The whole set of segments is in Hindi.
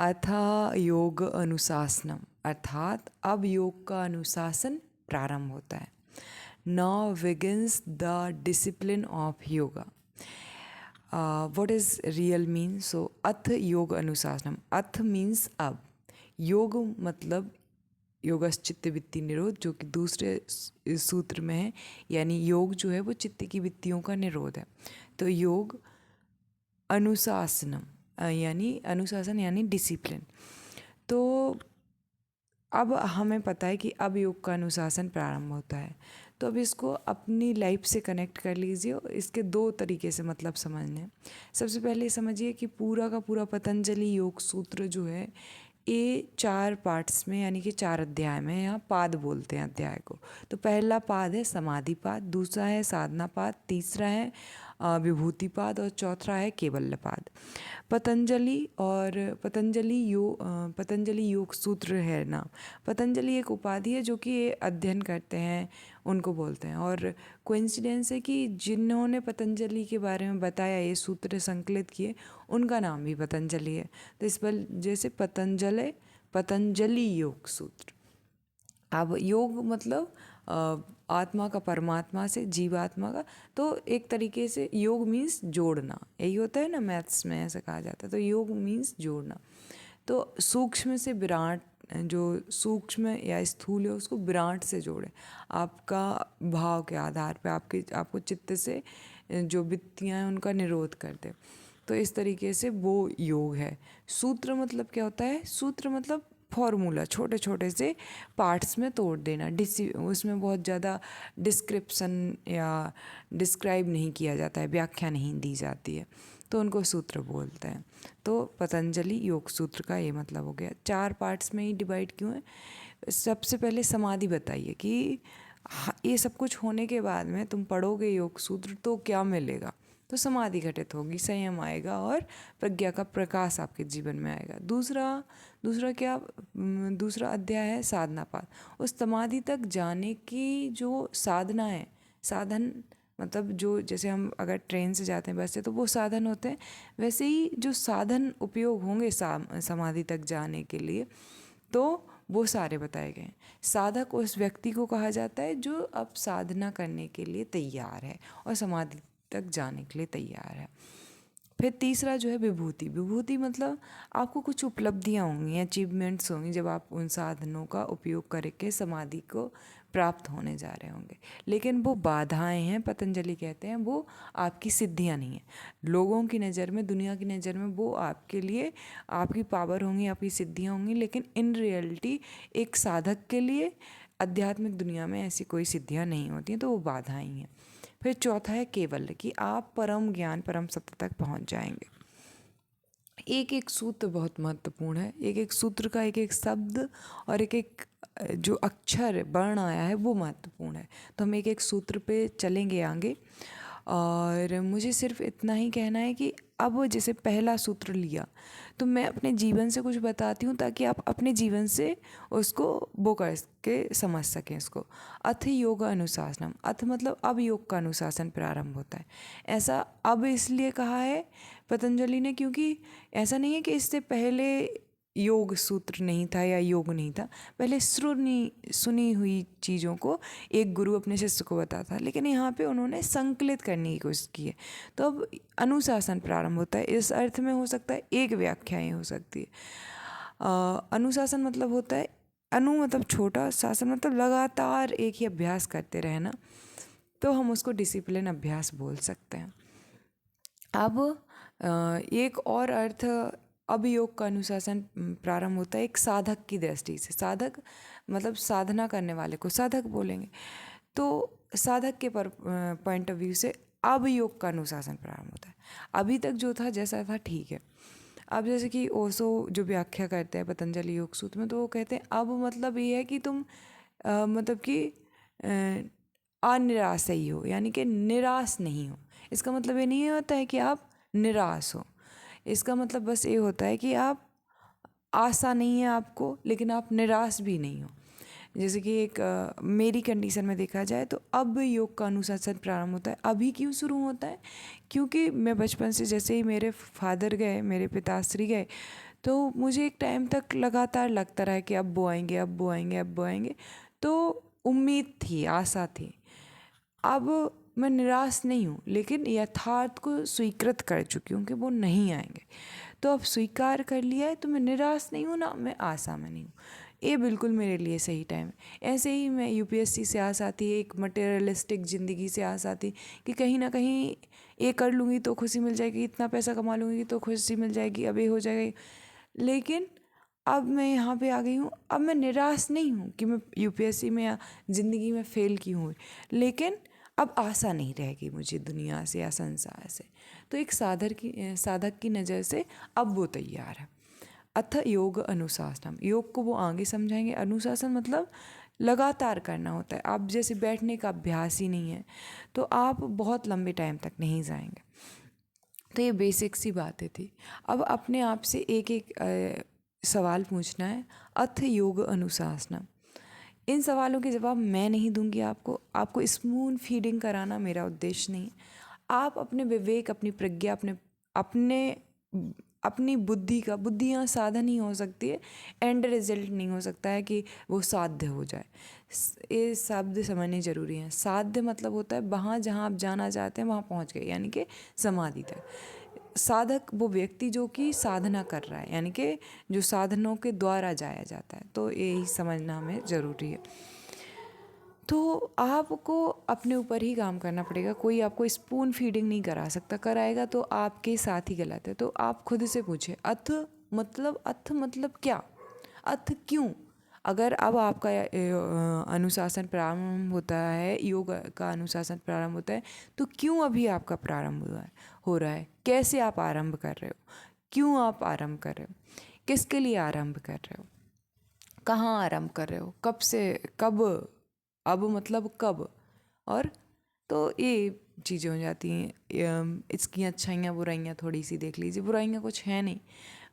अथा योग अनुशासनम, अर्थात अब योग का अनुशासन प्रारंभ होता है। Now begins the discipline of yoga. What is real mean? So अथ योग अनुशासनम, अथ मीन्स अब, योग मतलब योगश्चित्त वृत्ति निरोध, जो कि दूसरे सूत्र में है। यानी योग जो है वो चित्त की वृत्तियों का निरोध है। तो योग अनुशासनम यानी अनुशासन यानी डिसिप्लिन। तो अब हमें पता है कि अब योग का अनुशासन प्रारंभ होता है। तो अब इसको अपनी लाइफ से कनेक्ट कर लीजिए और इसके दो तरीके से मतलब समझने। सबसे पहले समझिए कि पूरा का पूरा पतंजलि योग सूत्र जो है ये 4 पार्ट्स में यानी कि 4 अध्याय में, यहाँ पाद बोलते हैं अध्याय को। तो पहला पाद है समाधि पाद, दूसरा है साधना पाद, तीसरा है विभूति पाद और चौथा है केवल्य पाद। पतंजलि योग सूत्र है ना, पतंजलि एक उपाधि है जो कि ये अध्ययन करते हैं उनको बोलते हैं। और कोइंसिडेंस है कि जिन्होंने पतंजलि के बारे में बताया, ये सूत्र संकलित किए, उनका नाम भी पतंजलि है। तो इस पर जैसे पतंजलि योग सूत्र। अब योग मतलब आत्मा का परमात्मा से, जीवात्मा का। तो एक तरीके से योग मीन्स जोड़ना, यही होता है ना, मैथ्स में ऐसा कहा जाता है। तो योग मीन्स जोड़ना। तो सूक्ष्म से विराट, जो सूक्ष्म या स्थूल है उसको विराट से जोड़े। आपका भाव के आधार पे आपको चित्त से जो वृत्तियाँ हैं उनका निरोध कर दे। तो इस तरीके से वो योग है। सूत्र मतलब क्या होता है? सूत्र मतलब फॉर्मूला, छोटे छोटे से पार्ट्स में तोड़ देना। उसमें बहुत ज़्यादा डिस्क्रिप्शन या डिस्क्राइब नहीं किया जाता है, व्याख्या नहीं दी जाती है, तो उनको सूत्र बोलते हैं। तो पतंजलि योग सूत्र का ये मतलब हो गया। 4 पार्ट्स में ही डिवाइड क्यों है? सबसे पहले समाधि बताइए कि ये सब कुछ होने के बाद में तुम पढ़ोगे योग सूत्र तो क्या मिलेगा? तो समाधि घटित होगी, संयम आएगा और प्रज्ञा का प्रकाश आपके जीवन में आएगा। दूसरा अध्याय है साधना पाद। उस समाधि तक जाने की जो साधना है, साधन मतलब जो, जैसे हम अगर ट्रेन से जाते हैं बस से, तो वो साधन होते हैं, वैसे ही जो साधन उपयोग होंगे समाधि तक जाने के लिए, तो वो सारे बताए गए हैं। साधक उस व्यक्ति को कहा जाता है जो अब साधना करने के लिए तैयार है और समाधि तक जाने के लिए तैयार है। फिर तीसरा जो है विभूति। विभूति मतलब आपको कुछ उपलब्धियाँ होंगी, अचीवमेंट्स होंगी जब आप उन साधनों का उपयोग करके समाधि को प्राप्त होने जा रहे होंगे। लेकिन वो बाधाएं हैं, पतंजलि कहते हैं, वो आपकी सिद्धियाँ नहीं हैं। लोगों की नज़र में, दुनिया की नज़र में वो आपके लिए आपकी पावर होंगी, आपकी सिद्धियाँ होंगी, लेकिन इन रियलिटी एक साधक के लिए आध्यात्मिक दुनिया में ऐसी कोई सिद्धियाँ नहीं होती हैं, तो वो बाधाएं हैं। फिर चौथा है केवल, कि आप परम ज्ञान, परम सत्य तक पहुंच जाएंगे। एक एक सूत्र बहुत महत्वपूर्ण है। एक एक सूत्र का एक एक शब्द और एक एक जो अक्षर वर्ण आया है वो महत्वपूर्ण है। तो हम एक एक सूत्र पे चलेंगे आगे। और मुझे सिर्फ इतना ही कहना है कि अब जैसे पहला सूत्र लिया तो मैं अपने जीवन से कुछ बताती हूँ ताकि आप अपने जीवन से उसको वो करके समझ सकें इसको। अथ योग अनुशासनम, अथ मतलब अब योग का अनुशासन प्रारंभ होता है। ऐसा अब इसलिए कहा है पतंजलि ने क्योंकि ऐसा नहीं है कि इससे पहले योग सूत्र नहीं था या योग नहीं था। पहले सुनी हुई चीज़ों को एक गुरु अपने शिष्य को बताता था, लेकिन यहाँ पे उन्होंने संकलित करने की कोशिश की है। तो अब अनुशासन प्रारंभ होता है। इस अर्थ में हो सकता है एक व्याख्या ही हो सकती है। अनुशासन मतलब होता है, अनु मतलब छोटा, शासन मतलब लगातार एक ही अभ्यास करते रहना, तो हम उसको डिसिप्लिन अभ्यास बोल सकते हैं। अब एक और अर्थ अब योग का अनुशासन प्रारंभ होता है एक साधक की दृष्टि से। साधक मतलब साधना करने वाले को साधक बोलेंगे। तो साधक के पॉइंट ऑफ व्यू से अब योग का अनुशासन प्रारंभ होता है। अभी तक जो था जैसा था ठीक है। अब जैसे कि ओशो जो व्याख्या करते हैं पतंजलि योग सूत्र में, तो वो कहते हैं अब मतलब ये है कि तुम मतलब कि अनिराश ही हो, यानी कि निराश नहीं हो। इसका मतलब ये नहीं होता है कि आप निराश हो। इसका मतलब बस ये होता है कि आप आशा नहीं है आपको, लेकिन आप निराश भी नहीं हो। जैसे कि एक मेरी कंडीशन में देखा जाए तो अब योग का अनुशासन प्रारंभ होता है। अभी क्यों शुरू होता है? क्योंकि मैं बचपन से, जैसे ही मेरे फादर गए, मेरे पिताश्री गए, तो मुझे एक टाइम तक लगातार लगता रहा कि अब वो आएंगे, अब वो आएंगे, अब वो आएंगे। तो उम्मीद थी, आशा थी। अब मैं निराश नहीं हूँ, लेकिन यथार्थ को स्वीकृत कर चुकी हूँ कि वो नहीं आएंगे। तो अब स्वीकार कर लिया है, तो मैं निराश नहीं हूँ, ना मैं आशा में नहीं हूँ। ये बिल्कुल मेरे लिए सही टाइम है। ऐसे ही मैं यूपीएससी से आस आती है, एक मटेरियलिस्टिक ज़िंदगी से आस आती कि कहीं ना कहीं ये कर लूँगी तो खुशी मिल जाएगी, इतना पैसा कमा लूँगी तो खुशी मिल जाएगी, अब ये हो जाएगा। लेकिन अब मैं यहाँ पे आ गई हूँ। अब मैं निराश नहीं हूँ कि मैं यूपीएससी में या ज़िंदगी में फ़ेल की हूँ, लेकिन अब आशा नहीं रहेगी मुझे दुनिया से या संसार से। तो एक साधक की नज़र से अब वो तैयार है। अथ योग अनुशासनम, योग को वो आगे समझाएंगे। अनुशासन मतलब लगातार करना होता है। आप जैसे बैठने का अभ्यास ही नहीं है तो आप बहुत लंबे टाइम तक नहीं जाएंगे। तो ये बेसिक सी बातें थी। अब अपने आप से एक एक सवाल पूछना है। अथ योग अनुशासनम, इन सवालों के जवाब मैं नहीं दूंगी आपको। आपको स्पून फीडिंग कराना मेरा उद्देश्य नहीं है। आप अपने विवेक, अपनी प्रज्ञा, अपने अपने अपनी बुद्धियाँ साधन ही हो सकती है, एंड रिजल्ट नहीं हो सकता है कि वो साध्य हो जाए। ये शब्द समझने ज़रूरी हैं। साध्य मतलब होता है वहाँ जहाँ आप जाना चाहते हैं वहाँ पहुँच गए, यानी कि समाधि तक। साधक वो व्यक्ति जो कि साधना कर रहा है, यानी कि जो साधनों के द्वारा जाया जाता है। तो यही समझना हमें ज़रूरी है। तो आपको अपने ऊपर ही काम करना पड़ेगा। कोई आपको स्पून फीडिंग नहीं करा सकता, कराएगा तो आपके साथ ही गलत है। तो आप खुद से पूछे अथ मतलब क्या, अथ क्यों। अगर अब आपका अनुशासन प्रारंभ होता है, योग का अनुशासन प्रारंभ होता है, तो क्यों अभी आपका प्रारंभ हो रहा है, कैसे आप आरंभ कर रहे हो, क्यों आप आरंभ कर रहे हो, किसके लिए आरंभ कर रहे हो, कहाँ आरंभ कर रहे हो, कब से कब, अब मतलब कब। और तो ये चीज़ें हो जाती हैं। इसकी अच्छाइयाँ बुराइयाँ थोड़ी सी देख लीजिए। बुराइयाँ कुछ है नहीं,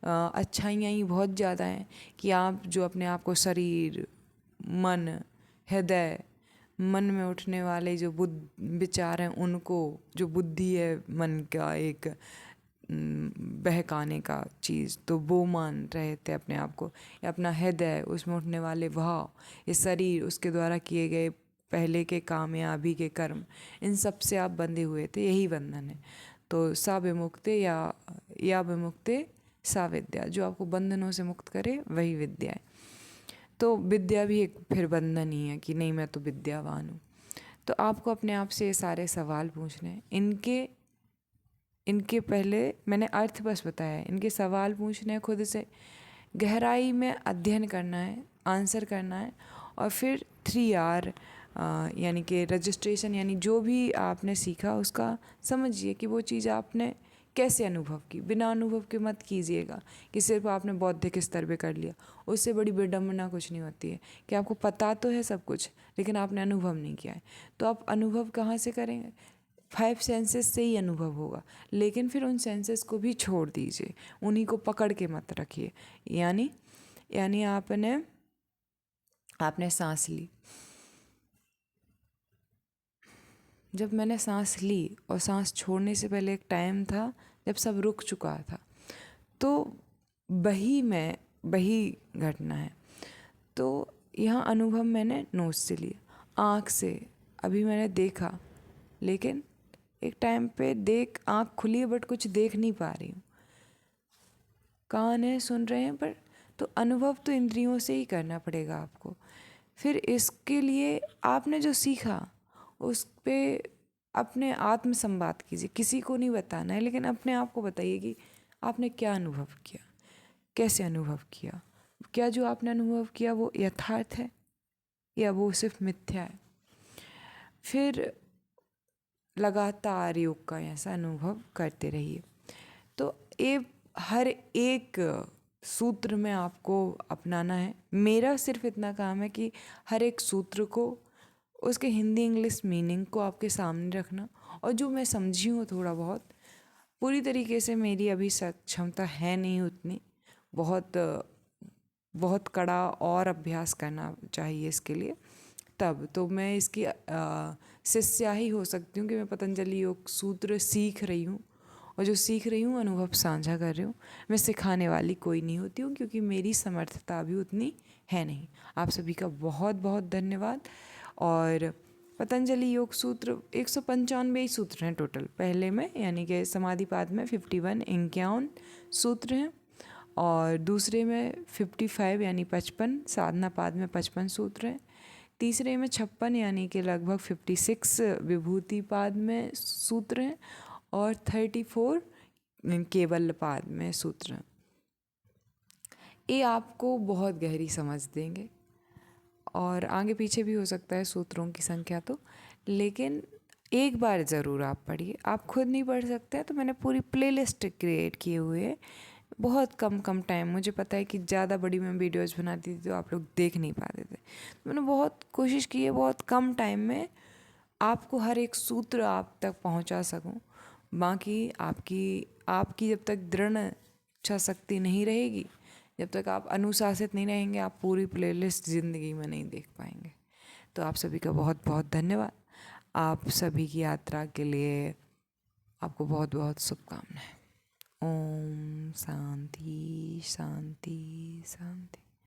अच्छाइयाँ ही बहुत ज़्यादा हैं कि आप जो अपने आप को शरीर, मन, हृदय, मन में उठने वाले जो विचार हैं उनको, जो बुद्धि है मन का एक बहकाने का चीज़, तो वो मान रहे थे अपने आप को। या अपना हृदय, उसमें उठने वाले भाव, ये शरीर, उसके द्वारा किए गए पहले के काम या अभी के कर्म, इन सब से आप बंधे हुए थे। यही बंधन है। तो सा विमुक्ते या विमुक्ते सा विद्या, जो आपको बंधनों से मुक्त करे वही विद्या है। तो विद्या भी एक फिर बंधन ही है कि नहीं मैं तो विद्यावान हूँ। तो आपको अपने आप से ये सारे सवाल पूछने हैं। इनके पहले मैंने अर्थ बस बताया है, इनके सवाल पूछने हैं खुद से, गहराई में अध्ययन करना है, आंसर करना है। और फिर 3R यानी कि रजिस्ट्रेशन, यानी जो भी आपने सीखा उसका समझिए कि वो चीज़ आपने कैसे अनुभव की। बिना अनुभव के मत कीजिएगा कि सिर्फ आपने बौद्धिक स्तर पे कर लिया। उससे बड़ी विडम्बना कुछ नहीं होती है कि आपको पता तो है सब कुछ, लेकिन आपने अनुभव नहीं किया है। तो आप अनुभव कहाँ से करेंगे? 5 सेंसेस से ही अनुभव होगा। लेकिन फिर उन सेंसेस को भी छोड़ दीजिए, उन्हीं को पकड़ के मत रखिए। यानी यानी आपने सांस ली। जब मैंने सांस ली और सांस छोड़ने से पहले एक टाइम था जब सब रुक चुका था, तो वही घटना है। तो यहाँ अनुभव मैंने नोज से लिया, आँख से अभी मैंने देखा, लेकिन एक टाइम पे आँख खुली है बट कुछ देख नहीं पा रही हूँ। कान है, सुन रहे हैं, पर तो अनुभव तो इंद्रियों से ही करना पड़ेगा आपको। फिर इसके लिए आपने जो सीखा उस पे अपने आत्म संवाद कीजिए। किसी को नहीं बताना है, लेकिन अपने आप को बताइए कि आपने क्या अनुभव किया, कैसे अनुभव किया, क्या जो आपने अनुभव किया वो यथार्थ है या वो सिर्फ मिथ्या है। फिर लगातार योग का ऐसा अनुभव करते रहिए। तो ये हर एक सूत्र में आपको अपनाना है। मेरा सिर्फ इतना काम है कि हर एक सूत्र को, उसके हिंदी इंग्लिश मीनिंग को आपके सामने रखना, और जो मैं समझी हूँ थोड़ा बहुत, पूरी तरीके से मेरी अभी क्षमता है नहीं उतनी, बहुत बहुत कड़ा और अभ्यास करना चाहिए इसके लिए। तब तो मैं इसकी शिष्या ही हो सकती हूँ कि मैं पतंजलि योग सूत्र सीख रही हूँ और जो सीख रही हूँ अनुभव साझा कर रही हूँ। मैं सिखाने वाली कोई नहीं होती हूँ, क्योंकि मेरी समर्थता भी उतनी है नहीं। आप सभी का बहुत बहुत धन्यवाद। और पतंजलि योग सूत्र 195 सूत्र हैं टोटल, पहले में यानी कि समाधिपाद में 51 सूत्र हैं, और दूसरे में 55 यानी 55, साधना पाद में 55 सूत्र हैं, तीसरे में 56 यानी कि लगभग 56 विभूति पाद में सूत्र हैं, और 34 केवल पाद में सूत्र हैं। ये आपको बहुत गहरी समझ देंगे, और आगे पीछे भी हो सकता है सूत्रों की संख्या तो, लेकिन एक बार ज़रूर आप पढ़िए। आप खुद नहीं पढ़ सकते हैं तो मैंने पूरी प्लेलिस्ट क्रिएट किए हुए हैं, बहुत कम टाइम, मुझे पता है कि ज़्यादा बड़ी मैं वीडियोज़ बनाती थी तो आप लोग देख नहीं पाते थे, तो मैंने बहुत कोशिश की है बहुत कम टाइम में आपको हर एक सूत्र आप तक पहुंचा सकूं। बाकी आपकी जब तक दृढ़ इच्छा शक्ति नहीं रहेगी, जब तक आप अनुशासित नहीं रहेंगे, आप पूरी प्लेलिस्ट ज़िंदगी में नहीं देख पाएंगे। तो आप सभी का बहुत बहुत धन्यवाद। आप सभी की यात्रा के लिए आपको बहुत बहुत शुभकामनाएं। ओम शांति शांति शांति।